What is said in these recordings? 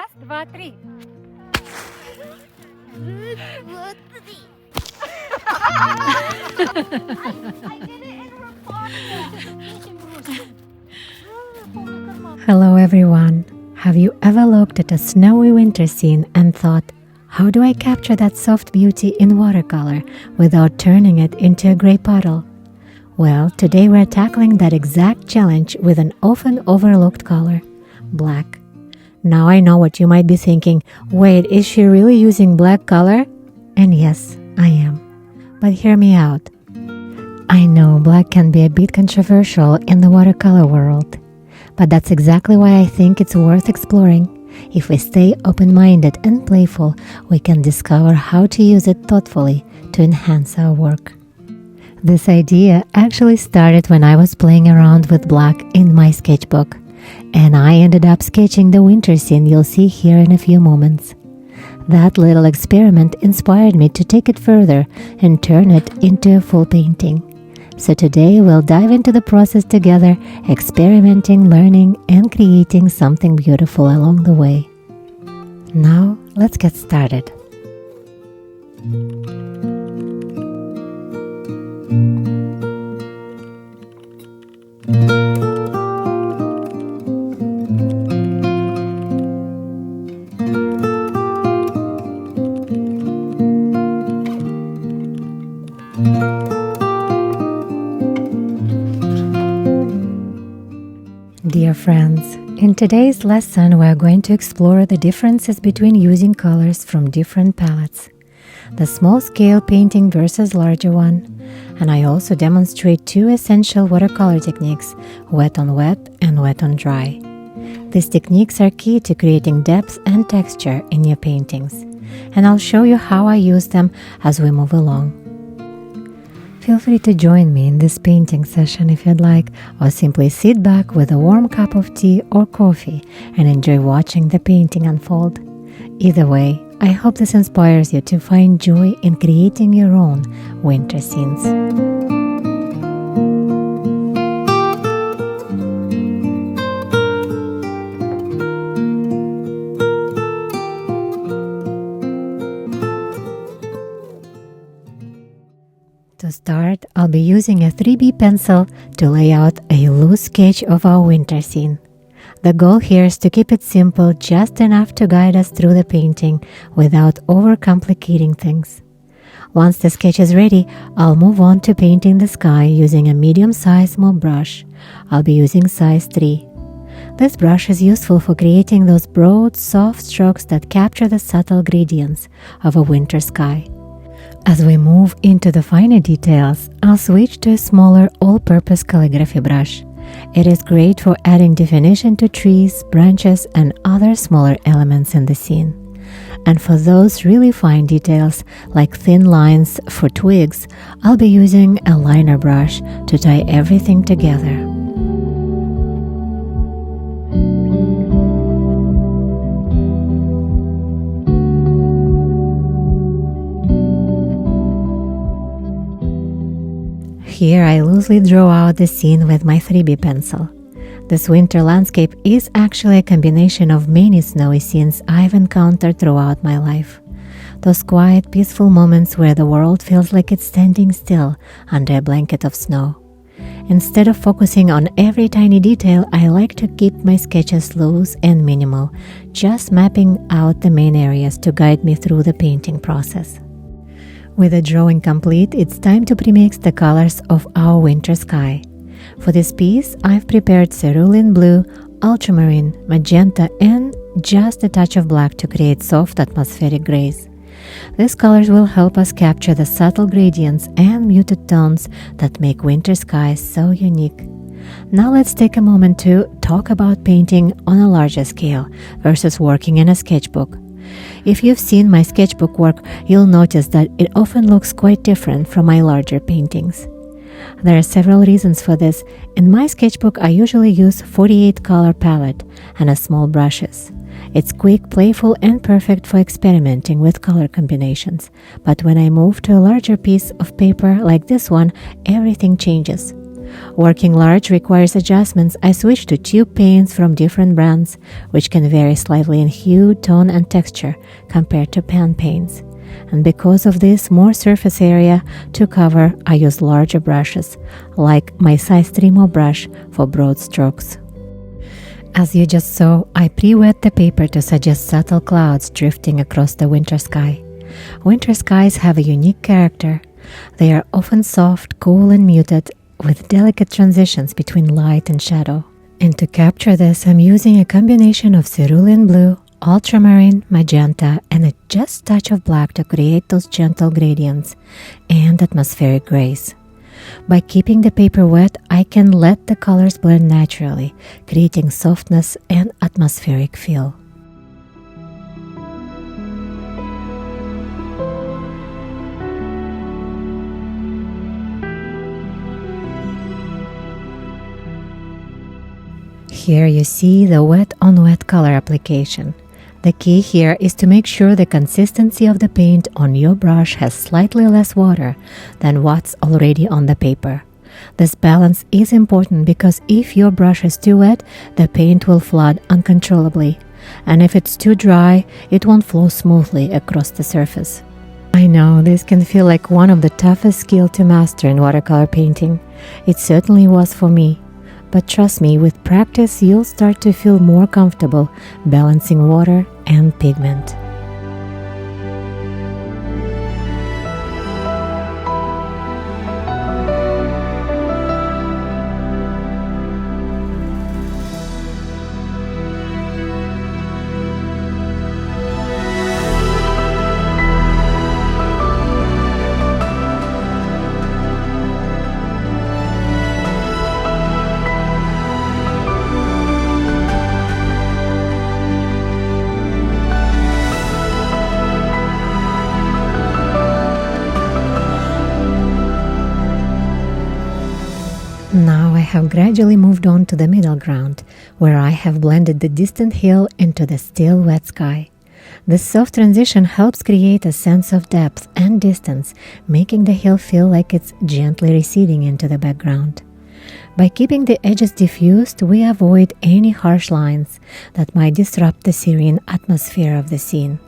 Раз, два, три. Hello everyone! Have you ever looked at a snowy winter scene and thought, how do I capture that soft beauty in watercolor without turning it into a grey puddle? Well, today we're tackling that exact challenge with an often overlooked color, black. Now I know what you might be thinking, wait, is she really using black color? And yes, I am. But hear me out. I know black can be a bit controversial in the watercolor world, but that's exactly why I think it's worth exploring. If we stay open-minded and playful, we can discover how to use it thoughtfully to enhance our work. This idea actually started when I was playing around with black in my sketchbook, and I ended up sketching the winter scene you'll see here in a few moments. That little experiment inspired me to take it further and turn it into a full painting. So today we'll dive into the process together, experimenting, learning, and creating something beautiful along the way. Now, let's get started. Dear friends, in today's lesson we are going to explore the differences between using colors from different palettes, the small-scale painting versus larger one, and I also demonstrate two essential watercolor techniques, wet on wet and wet on dry. These techniques are key to creating depth and texture in your paintings, and I'll show you how I use them as we move along. Feel free to join me in this painting session if you'd like, or simply sit back with a warm cup of tea or coffee and enjoy watching the painting unfold. Either way, I hope this inspires you to find joy in creating your own winter scenes. To start, I'll be using a 3B pencil to lay out a loose sketch of our winter scene. The goal here is to keep it simple, just enough to guide us through the painting without overcomplicating things. Once the sketch is ready, I'll move on to painting the sky using a medium-sized mop brush. I'll be using size 3. This brush is useful for creating those broad, soft strokes that capture the subtle gradients of a winter sky. As we move into the finer details, I'll switch to a smaller all-purpose calligraphy brush. It is great for adding definition to trees, branches, and other smaller elements in the scene. And for those really fine details, like thin lines for twigs, I'll be using a liner brush to tie everything together. Here I loosely draw out the scene with my 3B pencil. This winter landscape is actually a combination of many snowy scenes I've encountered throughout my life. Those quiet, peaceful moments where the world feels like it's standing still under a blanket of snow. Instead of focusing on every tiny detail, I like to keep my sketches loose and minimal, just mapping out the main areas to guide me through the painting process. With the drawing complete, it's time to premix the colors of our winter sky. For this piece, I've prepared cerulean blue, ultramarine, magenta, and just a touch of black to create soft atmospheric grays. These colors will help us capture the subtle gradients and muted tones that make winter skies so unique. Now let's take a moment to talk about painting on a larger scale versus working in a sketchbook. If you've seen my sketchbook work, you'll notice that it often looks quite different from my larger paintings. There are several reasons for this. In my sketchbook, I usually use 48 color palette and a small brushes. It's quick, playful, and perfect for experimenting with color combinations. But when I move to a larger piece of paper like this one, everything changes. Working large requires adjustments. I switched to tube paints from different brands, which can vary slightly in hue, tone, and texture compared to pan paints. And because of this more surface area to cover, I use larger brushes, like my size 3 brush for broad strokes. As you just saw, I pre-wet the paper to suggest subtle clouds drifting across the winter sky. Winter skies have a unique character. They are often soft, cool, and muted, with delicate transitions between light and shadow. And to capture this, I'm using a combination of cerulean blue, ultramarine, magenta, and a just touch of black to create those gentle gradients and atmospheric grays. By keeping the paper wet, I can let the colors blend naturally, creating softness and atmospheric feel. Here you see the wet-on-wet color application. The key here is to make sure the consistency of the paint on your brush has slightly less water than what's already on the paper. This balance is important because if your brush is too wet, the paint will flood uncontrollably, and if it's too dry, it won't flow smoothly across the surface. I know this can feel like one of the toughest skills to master in watercolor painting. It certainly was for me. But trust me, with practice, you'll start to feel more comfortable balancing water and pigment. Now I have gradually moved on to the middle ground, where I have blended the distant hill into the still wet sky. This soft transition helps create a sense of depth and distance, making the hill feel like it's gently receding into the background. By keeping the edges diffused, we avoid any harsh lines that might disrupt the serene atmosphere of the scene.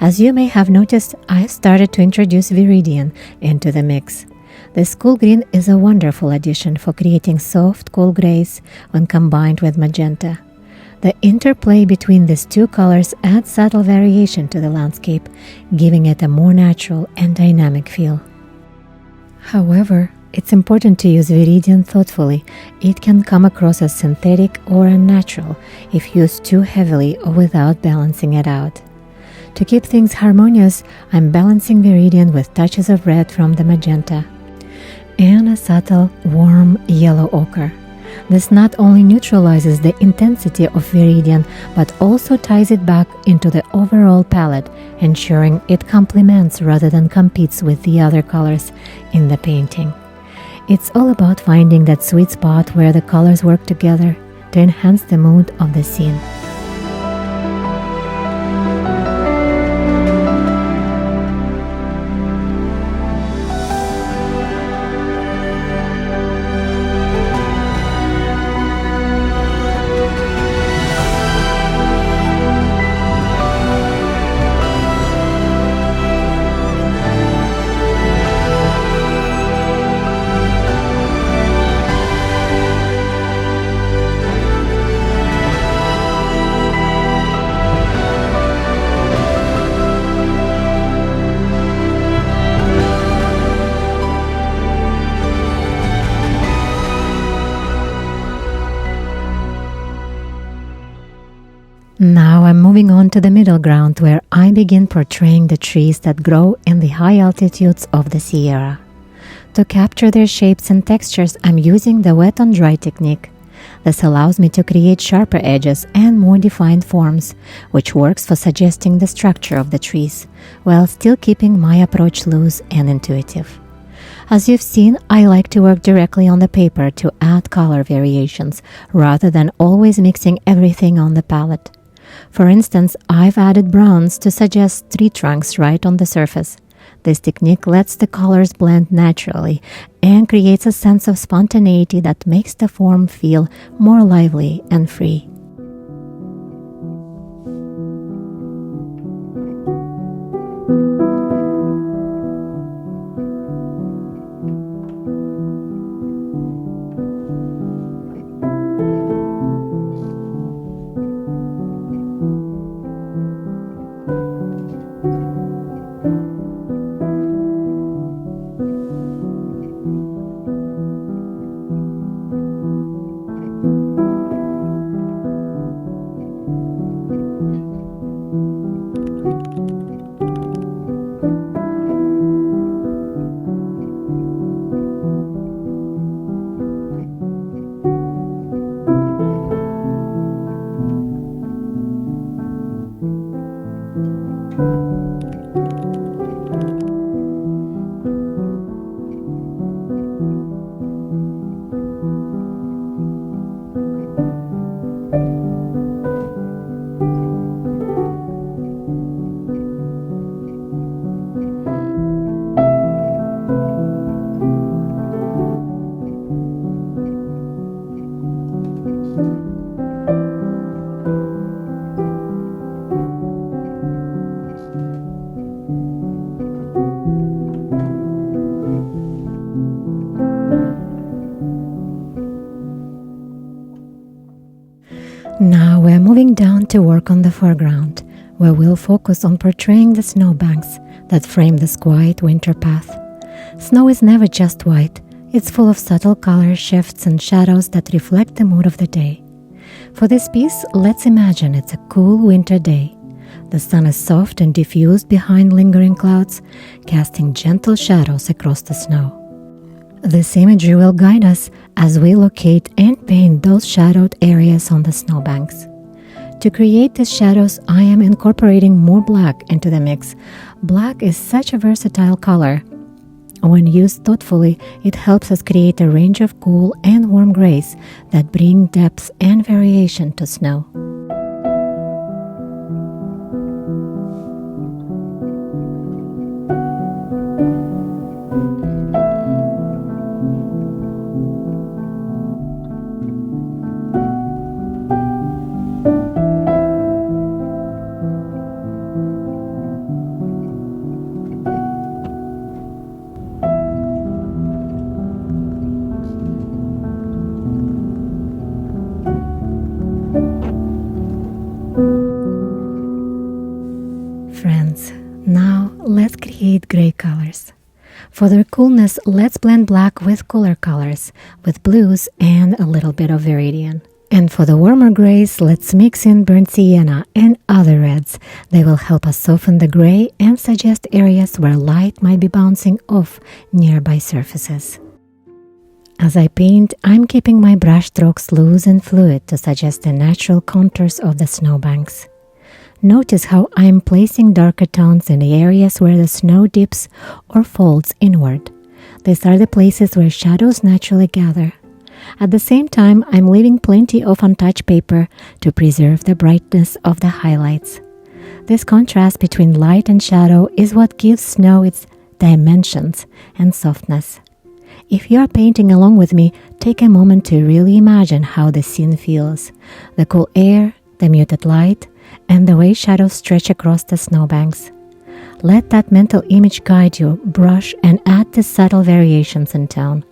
As you may have noticed, I've started to introduce Viridian into the mix. This cool green is a wonderful addition for creating soft, cool grays when combined with magenta. The interplay between these two colors adds subtle variation to the landscape, giving it a more natural and dynamic feel. However, it's important to use Viridian thoughtfully. It can come across as synthetic or unnatural if used too heavily or without balancing it out. To keep things harmonious, I'm balancing Viridian with touches of red from the magenta and a subtle, warm yellow ochre. This not only neutralizes the intensity of Viridian, but also ties it back into the overall palette, ensuring it complements rather than competes with the other colors in the painting. It's all about finding that sweet spot where the colors work together to enhance the mood of the scene. Now I'm moving on to the middle ground, where I begin portraying the trees that grow in the high altitudes of the Sierra. To capture their shapes and textures, I'm using the wet on dry technique. This allows me to create sharper edges and more defined forms, which works for suggesting the structure of the trees, while still keeping my approach loose and intuitive. As you've seen, I like to work directly on the paper to add color variations, rather than always mixing everything on the palette. For instance, I've added browns to suggest tree trunks right on the surface. This technique lets the colors blend naturally and creates a sense of spontaneity that makes the form feel more lively and free. Now we're moving down to work on the foreground, where we'll focus on portraying the snowbanks that frame this quiet winter path. Snow is never just white, it's full of subtle color shifts and shadows that reflect the mood of the day. For this piece, let's imagine it's a cool winter day. The sun is soft and diffused behind lingering clouds, casting gentle shadows across the snow. This imagery will guide us as we locate and paint those shadowed areas on the snowbanks. To create these shadows, I am incorporating more black into the mix. Black is such a versatile color. When used thoughtfully, it helps us create a range of cool and warm grays that bring depth and variation to snow. Friends, now let's create gray colors. For their coolness, let's blend black with cooler colors, with blues and a little bit of Viridian. And for the warmer grays, let's mix in burnt sienna and other reds. They will help us soften the gray and suggest areas where light might be bouncing off nearby surfaces. As I paint, I'm keeping my brush strokes loose and fluid to suggest the natural contours of the snowbanks. Notice how I'm placing darker tones in the areas where the snow dips or folds inward. These are the places where shadows naturally gather. At the same time, I'm leaving plenty of untouched paper to preserve the brightness of the highlights. This contrast between light and shadow is what gives snow its dimensions and softness. If you are painting along with me, take a moment to really imagine how the scene feels. The cool air, the muted light, and the way shadows stretch across the snowbanks. Let that mental image guide you, brush and add the subtle variations in tone.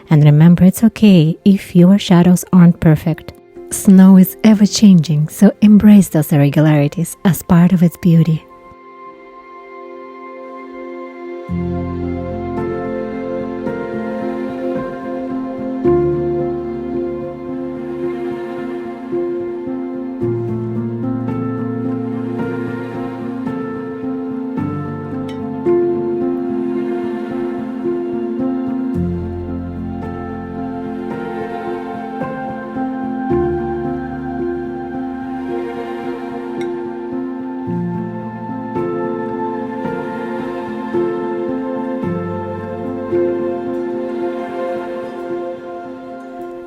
And remember, it's okay if your shadows aren't perfect. Snow is ever-changing, so embrace those irregularities as part of its beauty.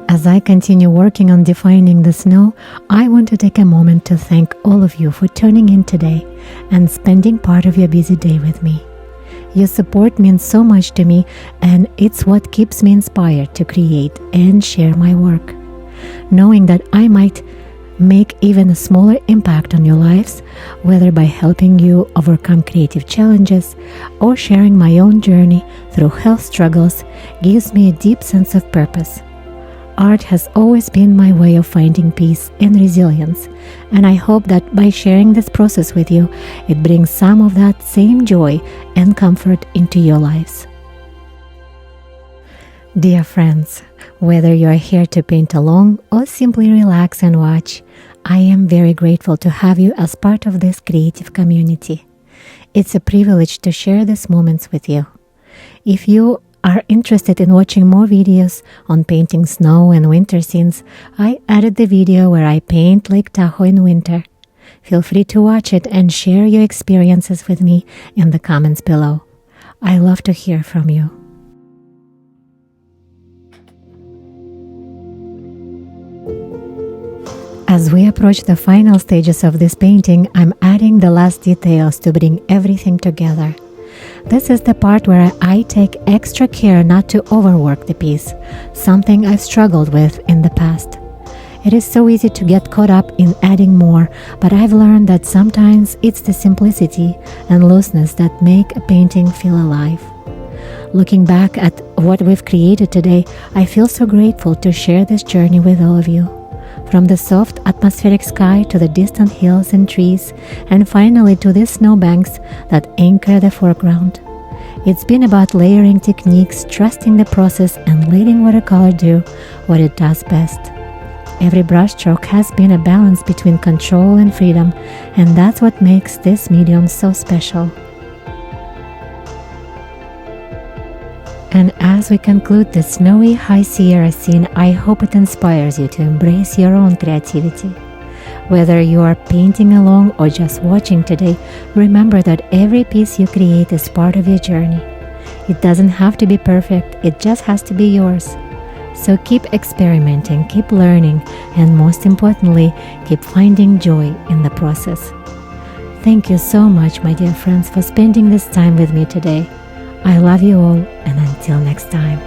As I continue working on defining the snow, I want to take a moment to thank all of you for tuning in today and spending part of your busy day with me. Your support means so much to me, and it's what keeps me inspired to create and share my work. Knowing that I might make even a smaller impact on your lives, whether by helping you overcome creative challenges or sharing my own journey through health struggles, gives me a deep sense of purpose. Art has always been my way of finding peace and resilience, and I hope that by sharing this process with you, it brings some of that same joy and comfort into your lives. Dear friends, whether you are here to paint along or simply relax and watch, I am very grateful to have you as part of this creative community. It's a privilege to share these moments with you. If you are interested in watching more videos on painting snow and winter scenes, I added the video where I paint Lake Tahoe in winter. Feel free to watch it and share your experiences with me in the comments below. I love to hear from you. As we approach the final stages of this painting, I'm adding the last details to bring everything together. This is the part where I take extra care not to overwork the piece, something I've struggled with in the past. It is so easy to get caught up in adding more, but I've learned that sometimes it's the simplicity and looseness that make a painting feel alive. Looking back at what we've created today, I feel so grateful to share this journey with all of you. From the soft atmospheric sky to the distant hills and trees, and finally to the snowbanks that anchor the foreground. It's been about layering techniques, trusting the process, and letting watercolor do what it does best. Every brushstroke has been a balance between control and freedom, and that's what makes this medium so special. And as we conclude the snowy High Sierra scene, I hope it inspires you to embrace your own creativity. Whether you are painting along or just watching today, remember that every piece you create is part of your journey. It doesn't have to be perfect, it just has to be yours. So keep experimenting, keep learning, and most importantly, keep finding joy in the process. Thank you so much, my dear friends, for spending this time with me today. I love you all, and until next time.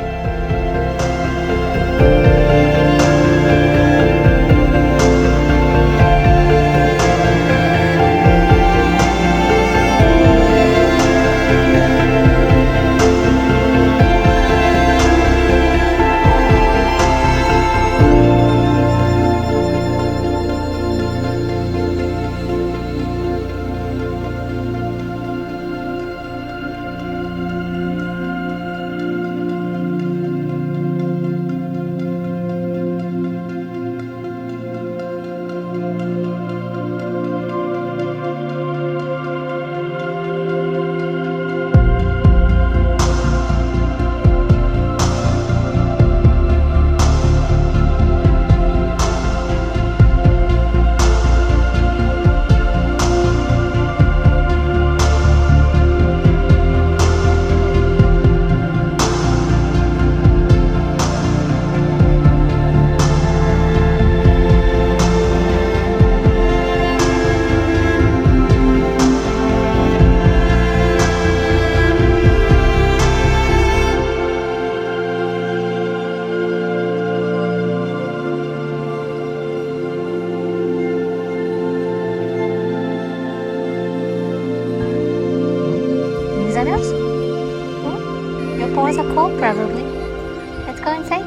Your paws are cold, probably. Let's go inside.